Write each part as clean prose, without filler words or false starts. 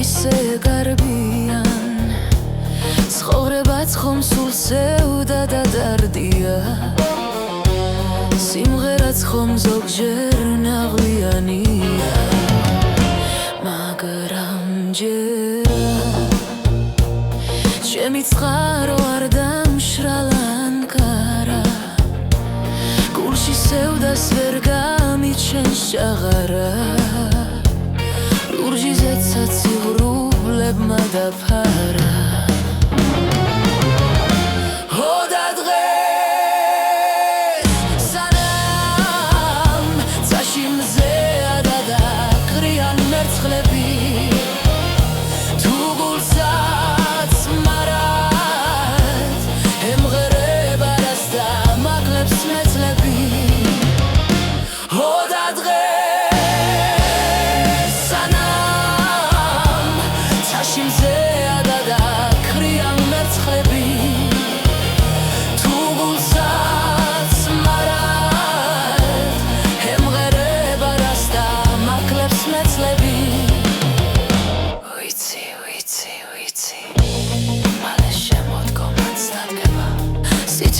ისე გარბიან ცხოვრებაც ხომ სულ სევდა და დარდია სიმღერაც ხომ ზოგჯერ ნაღლიანია მაგრამ ჯერა ჩემი წყარო არ დამშრალან კარა გულში სევდას ვერ გამიჩენს ჟაღარა ლურჯიზეცა ციღრუბლებმა დაფარა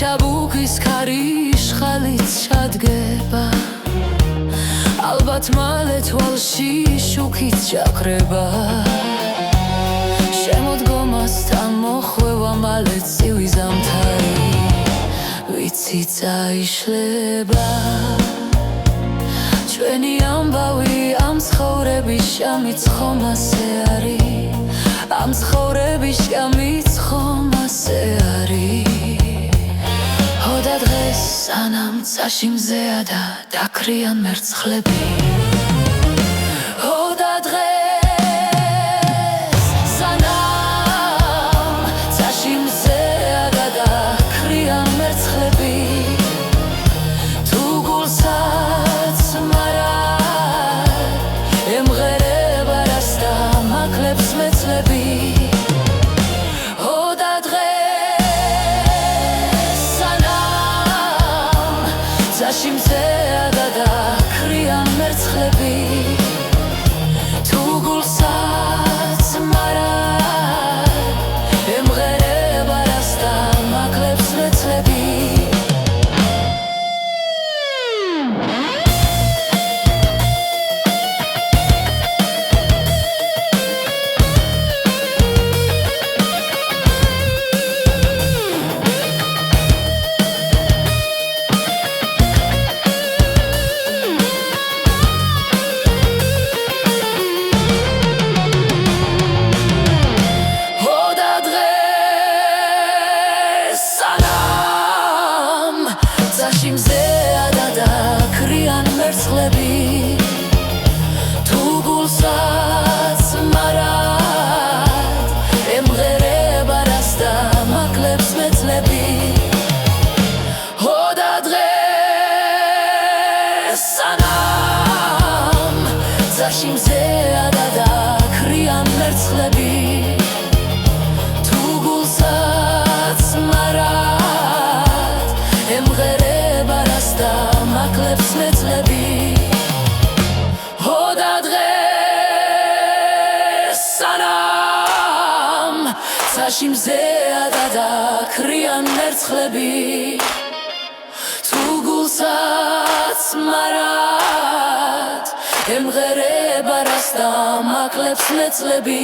ჩაბუქის ქარის ხალით ჩადგება ალბათ მალე თვალში შუქით ჩაქრება შემოდგომასთან მოხვევა მალე ცივი ზამთარი ვიცი წაიშლება ჩვენი ამბავი ამ ცხოვრების შამიც ხომ ასე არის ამ ცხოვრების შამიც ხომ ასე არის და დღეს სანამ წაში მზეა და დაქრიან მერცხლები და დღეს სანამ წაში მზეა და დაქრიან მერცხლები თუ გულსაც მარად ემღერება რას და მაკლებს მეცლები წაში მზეა და დაქრიან მერცხლები თუ გულსაც მარად ემღერება რას და მაკლებს მეცლები წაში მზეა და დაქრიან მერცხლები თუ გულსაც მარად ემღერება რას და მაკლებს მეცლები და დღეს სანამ წაში მზეა და დაქრიან მერცხლები თუ გულსაც მარად ემღერება რას და მაკლებს მეცლები და დღეს სანამ წაში მზეა და დაქრიან მერცხლები თუ გულსაც მარად ემღერება რას და მაკლებს მეცლები